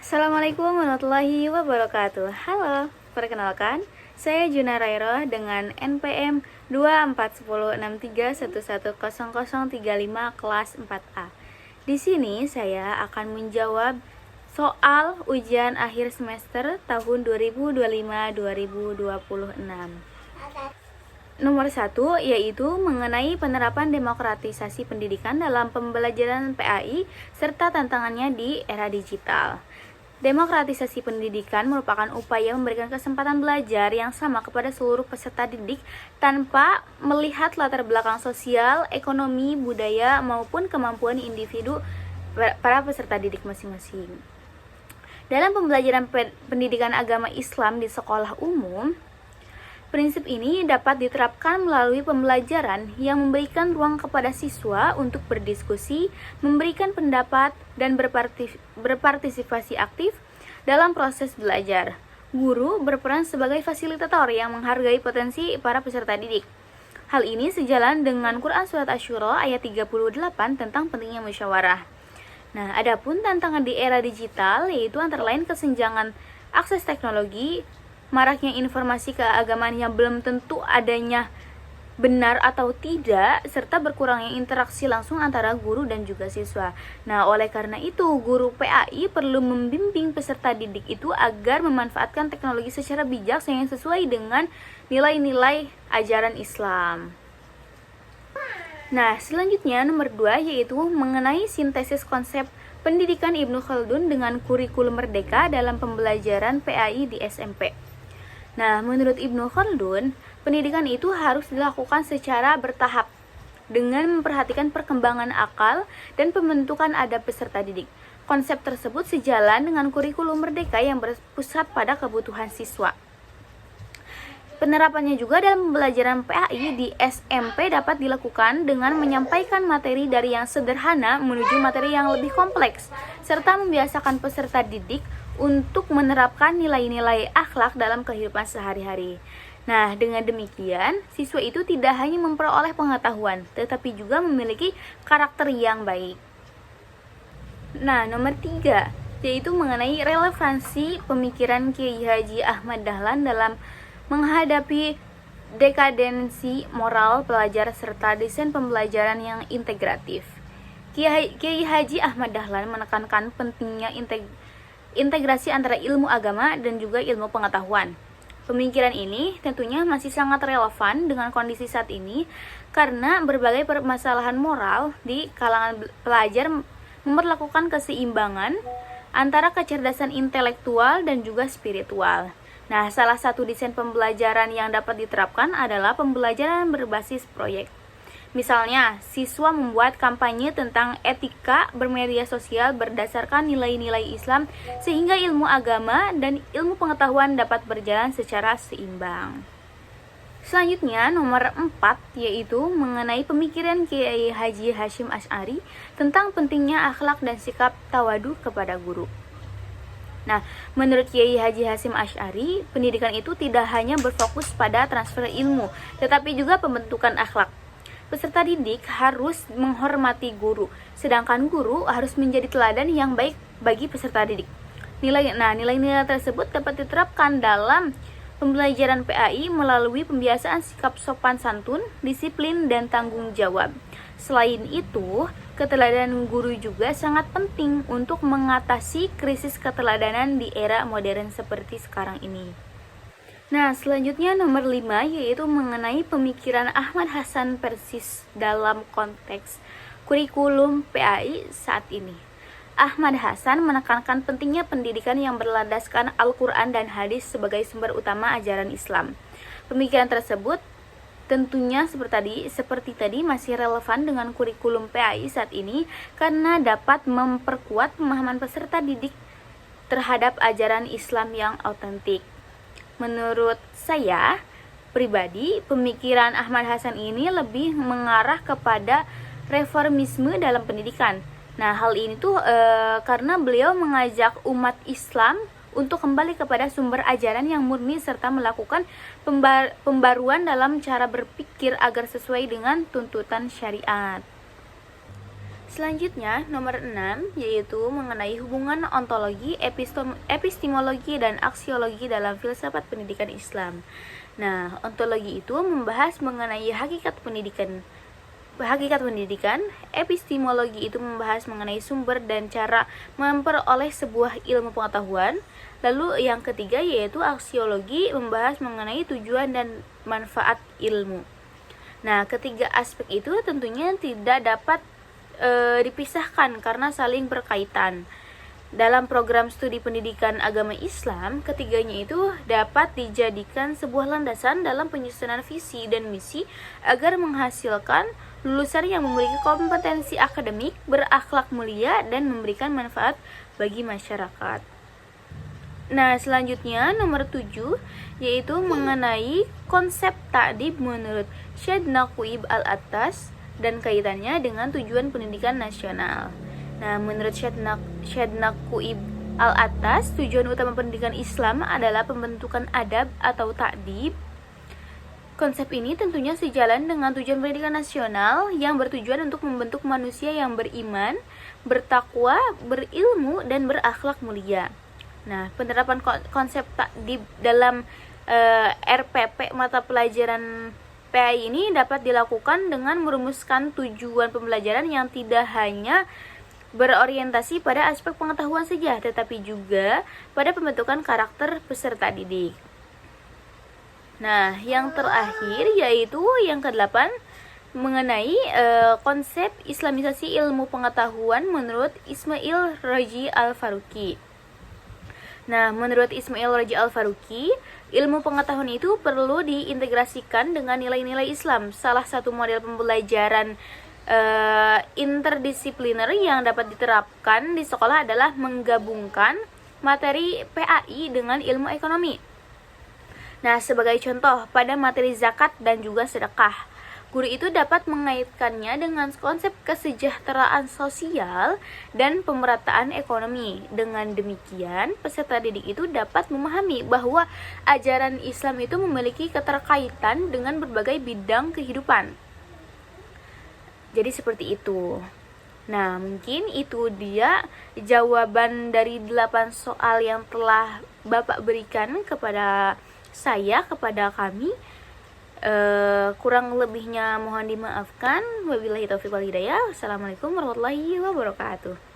Assalamualaikum warahmatullahi wabarakatuh. Halo, perkenalkan, saya Juna Rairoh dengan NPM 24063110035 kelas 4A. Di sini saya akan menjawab soal ujian akhir semester tahun 2025-2026. Nomor 1 yaitu mengenai penerapan demokratisasi pendidikan dalam pembelajaran PAI serta tantangannya di era digital. Demokratisasi pendidikan merupakan upaya memberikan kesempatan belajar yang sama kepada seluruh peserta didik tanpa melihat latar belakang sosial, ekonomi, budaya, maupun kemampuan individu para peserta didik masing-masing. Dalam pembelajaran pendidikan agama Islam di sekolah umum, prinsip ini dapat diterapkan melalui pembelajaran yang memberikan ruang kepada siswa untuk berdiskusi, memberikan pendapat, dan berpartisipasi aktif dalam proses belajar. Guru berperan sebagai fasilitator yang menghargai potensi para peserta didik. Hal ini sejalan dengan Quran Surat Asy-Syura ayat 38 tentang pentingnya musyawarah. Nah, adapun tantangan di era digital yaitu antara lain kesenjangan akses teknologi, maraknya informasi keagamaan yang belum tentu adanya benar atau tidak, serta berkurangnya interaksi langsung antara guru dan juga siswa. Nah, oleh karena itu, guru PAI perlu membimbing peserta didik itu agar memanfaatkan teknologi secara bijak yang sesuai dengan nilai-nilai ajaran Islam. Nah, selanjutnya nomor 2 yaitu mengenai sintesis konsep pendidikan Ibnu Khaldun dengan kurikulum merdeka dalam pembelajaran PAI di SMP. Nah, menurut Ibnu Khaldun, pendidikan itu harus dilakukan secara bertahap dengan memperhatikan perkembangan akal dan pembentukan adab peserta didik. Konsep tersebut sejalan dengan kurikulum merdeka yang berpusat pada kebutuhan siswa. Penerapannya juga dalam pembelajaran PAI di SMP dapat dilakukan dengan menyampaikan materi dari yang sederhana menuju materi yang lebih kompleks, serta membiasakan peserta didik untuk menerapkan nilai-nilai akhlak dalam kehidupan sehari-hari. Nah, dengan demikian, siswa itu tidak hanya memperoleh pengetahuan, tetapi juga memiliki karakter yang baik. Nah, nomor 3, yaitu mengenai relevansi pemikiran Kiai Haji Ahmad Dahlan dalam menghadapi dekadensi moral pelajar serta desain pembelajaran yang integratif. Kiai Haji Ahmad Dahlan menekankan pentingnya integrasi antara ilmu agama dan juga ilmu pengetahuan. Pemikiran ini tentunya masih sangat relevan dengan kondisi saat ini karena berbagai permasalahan moral di kalangan pelajar memperlakukan keseimbangan antara kecerdasan intelektual dan juga spiritual. Nah, salah satu desain pembelajaran yang dapat diterapkan adalah pembelajaran berbasis proyek. Misalnya, siswa membuat kampanye tentang etika bermedia sosial berdasarkan nilai-nilai Islam sehingga ilmu agama dan ilmu pengetahuan dapat berjalan secara seimbang. Selanjutnya, nomor 4 yaitu mengenai pemikiran Kiai Haji Hasyim Asy'ari tentang pentingnya akhlak dan sikap tawadu kepada guru. Nah, menurut Kiai Haji Hasyim Asy'ari, pendidikan itu tidak hanya berfokus pada transfer ilmu, tetapi juga pembentukan akhlak. Peserta didik harus menghormati guru, sedangkan guru harus menjadi teladan yang baik bagi peserta didik. Nilai-nilai tersebut dapat diterapkan dalam pembelajaran PAI melalui pembiasaan sikap sopan santun, disiplin, dan tanggung jawab. Selain itu, keteladanan guru juga sangat penting untuk mengatasi krisis keteladanan di era modern seperti sekarang ini. Nah, selanjutnya nomor 5 yaitu mengenai pemikiran Ahmad Hasan Persis dalam konteks kurikulum PAI saat ini. Ahmad Hasan menekankan pentingnya pendidikan yang berlandaskan Al-Quran dan hadis sebagai sumber utama ajaran Islam. Pemikiran tersebut tentunya seperti tadi masih relevan dengan kurikulum PAI saat ini karena dapat memperkuat pemahaman peserta didik terhadap ajaran Islam yang autentik. Menurut saya pribadi, pemikiran Ahmad Hasan ini lebih mengarah kepada reformisme dalam pendidikan. Nah, hal ini tuh karena beliau mengajak umat Islam untuk kembali kepada sumber ajaran yang murni serta melakukan pembaruan dalam cara berpikir agar sesuai dengan tuntutan syariat. Selanjutnya, nomor 6, yaitu mengenai hubungan ontologi, epistemologi, dan aksiologi dalam filsafat pendidikan Islam. Nah, ontologi itu membahas mengenai hakikat pendidikan, epistemologi itu membahas mengenai sumber dan cara memperoleh sebuah ilmu pengetahuan. Lalu yang ketiga yaitu aksiologi, membahas mengenai tujuan dan manfaat ilmu. Nah, ketiga aspek itu tentunya tidak dapat dipisahkan karena saling berkaitan. Dalam program studi pendidikan agama Islam, ketiganya itu dapat dijadikan sebuah landasan dalam penyusunan visi dan misi agar menghasilkan lulusan yang memiliki kompetensi akademik, berakhlak mulia, dan memberikan manfaat bagi masyarakat. Nah, selanjutnya nomor 7 yaitu mengenai konsep ta'dib menurut Syed Naqib al-Attas dan kaitannya dengan tujuan pendidikan nasional. Nah, menurut Syed Naqib al-Attas, tujuan utama pendidikan Islam adalah pembentukan adab atau ta'dib. Konsep ini tentunya sejalan dengan tujuan pendidikan nasional yang bertujuan untuk membentuk manusia yang beriman, bertakwa, berilmu, dan berakhlak mulia. Nah, penerapan konsep ta'dib dalam RPP mata pelajaran PAI ini dapat dilakukan dengan merumuskan tujuan pembelajaran yang tidak hanya berorientasi pada aspek pengetahuan saja, tetapi juga pada pembentukan karakter peserta didik. Nah, yang terakhir yaitu yang ke-8 mengenai konsep Islamisasi ilmu pengetahuan menurut Ismail Raji Al-Faruqi. Nah, menurut Ismail Raji Al-Faruqi, ilmu pengetahuan itu perlu diintegrasikan dengan nilai-nilai Islam. Salah satu model pembelajaran interdisipliner yang dapat diterapkan di sekolah adalah menggabungkan materi PAI dengan ilmu ekonomi. Nah, sebagai contoh, pada materi zakat dan juga sedekah, guru itu dapat mengaitkannya dengan konsep kesejahteraan sosial dan pemerataan ekonomi. Dengan demikian, peserta didik itu dapat memahami bahwa ajaran Islam itu memiliki keterkaitan dengan berbagai bidang kehidupan. Jadi seperti itu. Nah, mungkin itu dia jawaban dari 8 soal yang telah Bapak berikan kepada saya, kepada kami. Kurang lebihnya mohon dimaafkan. Wabillahi taufiq wal hidayah. Wassalamualaikum warahmatullahi wabarakatuh.